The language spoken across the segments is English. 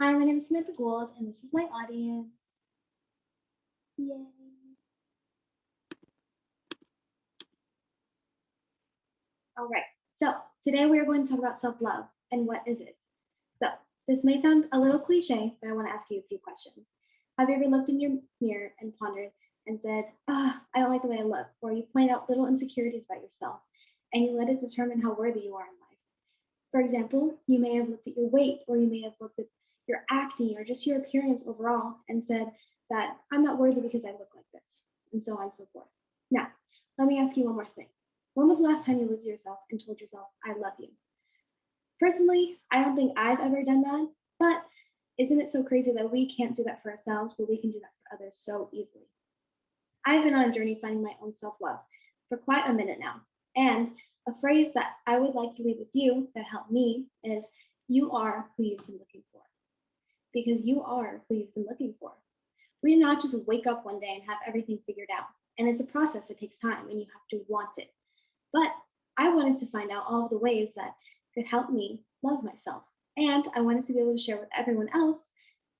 Hi, my name is Samantha Gould, and this is my audience. Yay. All right, so today we are going to talk about self love and what is it? So, this may sound a little cliche, but I want to ask you a few questions. Have you ever looked in your mirror and pondered and said, I don't like the way I look, or you point out little insecurities about yourself and you let it determine how worthy you are in life? For example, you may have looked at your weight, or you may have looked at your acne, or just your appearance overall, and said that I'm not worthy because I look like this, and so on and so forth. Now, let me ask you one more thing. When was the last time you looked at yourself and told yourself, I love you? Personally, I don't think I've ever done that, but isn't it so crazy that we can't do that for ourselves, but we can do that for others so easily? I've been on a journey finding my own self love for quite a minute now. And a phrase that I would like to leave with you that helped me is you are who you've been looking for. Because you are who you've been looking for. We do not just wake up one day and have everything figured out. And it's a process that takes time and you have to want it. But I wanted to find out all of the ways that could help me love myself. And I wanted to be able to share with everyone else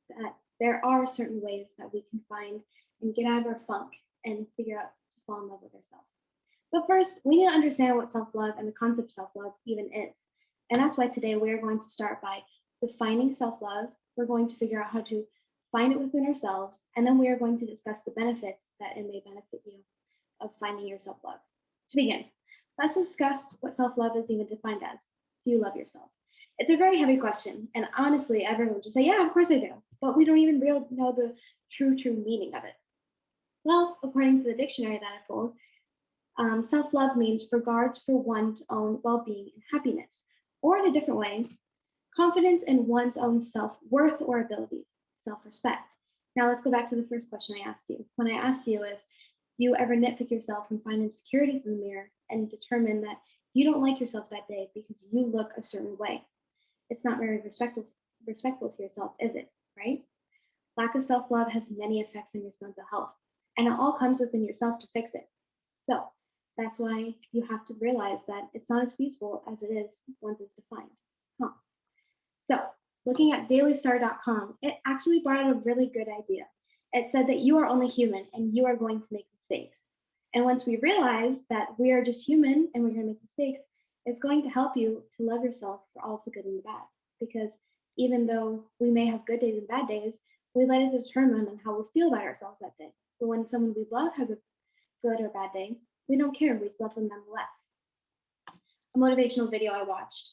that there are certain ways that we can find and get out of our funk and figure out to fall in love with ourselves. But first, we need to understand what self love and the concept of self love even is. And that's why today we're going to start by defining self love. We're going to figure out how to find it within ourselves. And then we are going to discuss the benefits that it may benefit you of finding your self love. To begin, let's discuss what self love is even defined as. Do you love yourself? It's a very heavy question. And honestly, everyone would just say, yeah, of course I do. But we don't even really know the true meaning of it. Well, according to the dictionary that I pulled, self love means regards for one's own well being and happiness, or in a different way, confidence in one's own self worth or abilities, self respect. Now, let's go back to the first question I asked you. When I asked you if you ever nitpick yourself and find insecurities in the mirror and determine that you don't like yourself that day because you look a certain way, it's not very respectful to yourself, is it? Right? Lack of self love has many effects on your mental health, and it all comes within yourself to fix it. So that's why you have to realize that it's not as feasible as it is once it's defined. Huh. So looking at dailystar.com, it actually brought out a really good idea. It said that you are only human and you are going to make mistakes. And once we realize that we are just human and we're going to make mistakes, it's going to help you to love yourself for all of the good and the bad. Because even though we may have good days and bad days, we let it determine on how we feel about ourselves that day. But when someone we love has a good or bad day, we don't care. We love them nonetheless. A motivational video I watched,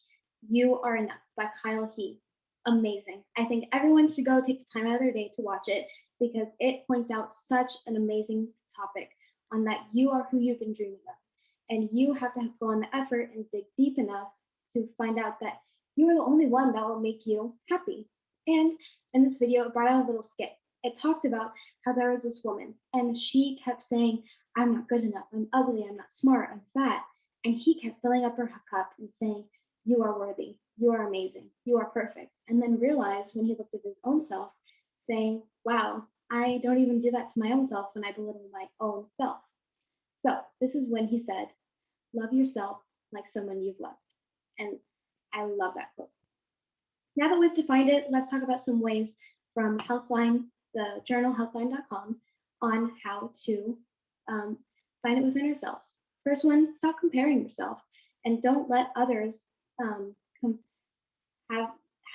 You Are Enough by Kyle He. Amazing. I think everyone should go take the time out of their day to watch it because it points out such an amazing topic on that you are who you've been dreaming of. And you have to go on the effort and dig deep enough to find out that you are the only one that will make you happy. And in this video, it brought out a little skit. It talked about how there was this woman and she kept saying, I'm not good enough, I'm ugly, I'm not smart, I'm fat. And he kept filling up her cup and saying, you are worthy, you are amazing, you are perfect. And then realized when he looked at his own self, saying, wow, I don't even do that to my own self when I belittle my own self. So this is when he said, love yourself like someone you've loved. And I love that quote. Now that we've defined it, let's talk about some ways from Healthline, the journal healthline.com, on how to find it within ourselves. First one, stop comparing yourself and don't let others have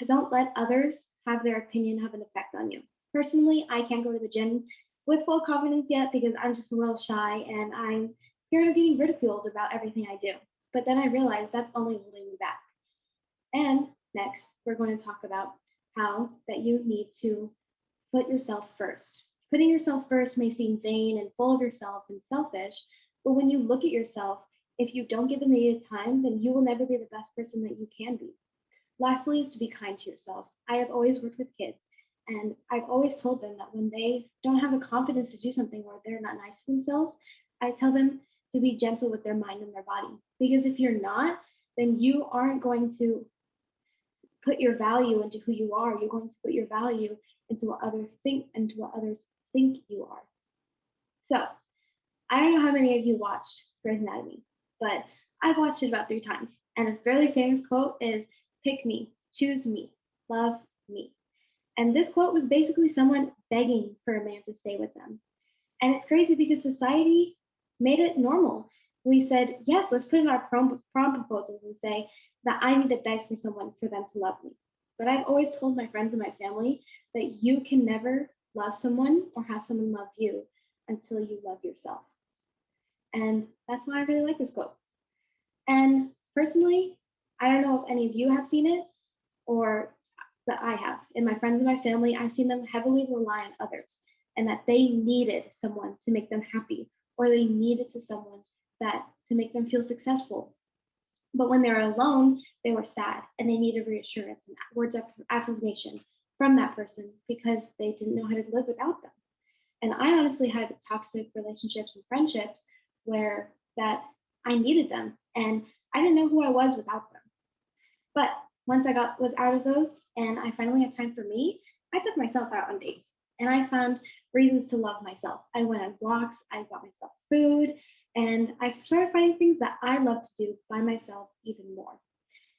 don't let others have their opinion have an effect on you. Personally, I can't go to the gym with full confidence yet because I'm just a little shy and I'm scared of getting ridiculed about everything I do. But then I realized that's only holding me back. And next, we're going to talk about how that you need to put yourself first. Putting yourself first may seem vain and full of yourself and selfish, but when you look at yourself, if you don't give it needed time, then you will never be the best person that you can be. Lastly, is to be kind to yourself. I have always worked with kids, and I've always told them that when they don't have the confidence to do something or they're not nice to themselves, I tell them to be gentle with their mind and their body. Because if you're not, then you aren't going to put your value into who you are. You're going to put your value into what others think you are. So I don't know how many of you watched Grey's Anatomy, but I've watched it about 3 times. And a fairly famous quote is pick me, choose me, love me. And this quote was basically someone begging for a man to stay with them. And it's crazy because society made it normal. We said, yes, let's put in our prom proposals and say that I need to beg for someone for them to love me. But I've always told my friends and my family that you can never love someone or have someone love you until you love yourself. And that's why I really like this quote. And personally, I don't know if any of you have seen it or that I have. In my friends and my family, I've seen them heavily rely on others and that they needed someone to make them happy or they needed to someone that to make them feel successful. But when they were alone, they were sad and they needed reassurance and words of affirmation from that person because they didn't know how to live without them. And I honestly had toxic relationships and friendships where that I needed them and I didn't know who I was without them. But once I was out of those and I finally had time for me, I took myself out on dates and I found reasons to love myself. I went on walks, I bought myself food, and I started finding things that I love to do by myself even more.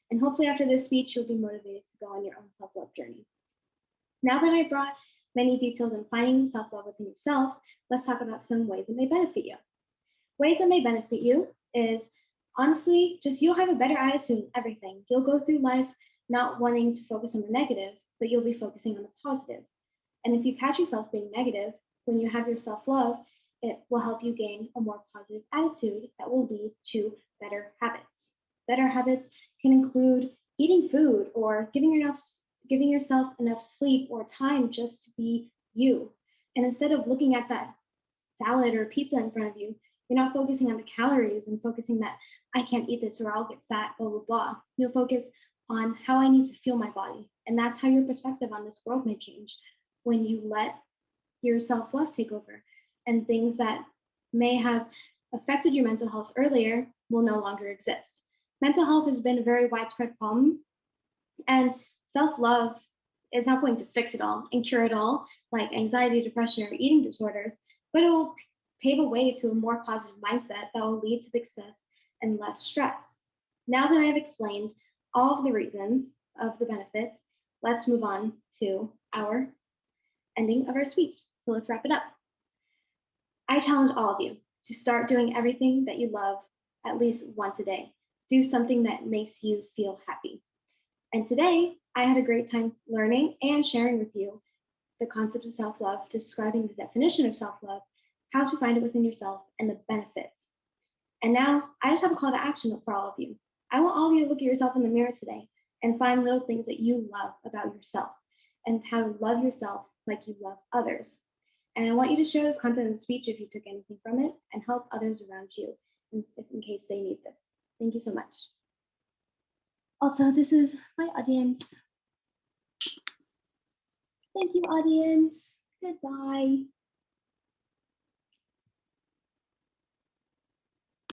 And hopefully after this speech, you'll be motivated to go on your own self-love journey. Now that I brought many details on finding self-love within yourself, let's talk about some ways it may benefit you. Ways that may benefit you is honestly, just you'll have a better attitude in everything. You'll go through life not wanting to focus on the negative, but you'll be focusing on the positive. And if you catch yourself being negative, when you have your self love, it will help you gain a more positive attitude that will lead to better habits. Better habits can include eating food or giving yourself enough sleep or time just to be you. And instead of looking at that salad or pizza in front of you, you're not focusing on the calories and focusing that I can't eat this or I'll get fat, blah, blah, blah. You'll focus on how I need to feel my body. And that's how your perspective on this world may change when you let your self love take over. And things that may have affected your mental health earlier will no longer exist. Mental health has been a very widespread problem, and self love is not going to fix it all and cure it all, like anxiety, depression, or eating disorders, but it will pave a way to a more positive mindset that will lead to success and less stress. Now that I've explained all of the reasons of the benefits, let's move on to our ending of our speech. So let's wrap it up. I challenge all of you to start doing everything that you love at least once a day. Do something that makes you feel happy. And today, I had a great time learning and sharing with you the concept of self love, describing the definition of self love, how to find it within yourself, and the benefits. And now I just have a call to action for all of you. I want all of you to look at yourself in the mirror today and find little things that you love about yourself and how to love yourself like you love others. And I want you to share this content in the speech if you took anything from it and help others around you in case they need this. Thank you so much. Also, this is my audience. Thank you, audience. Goodbye.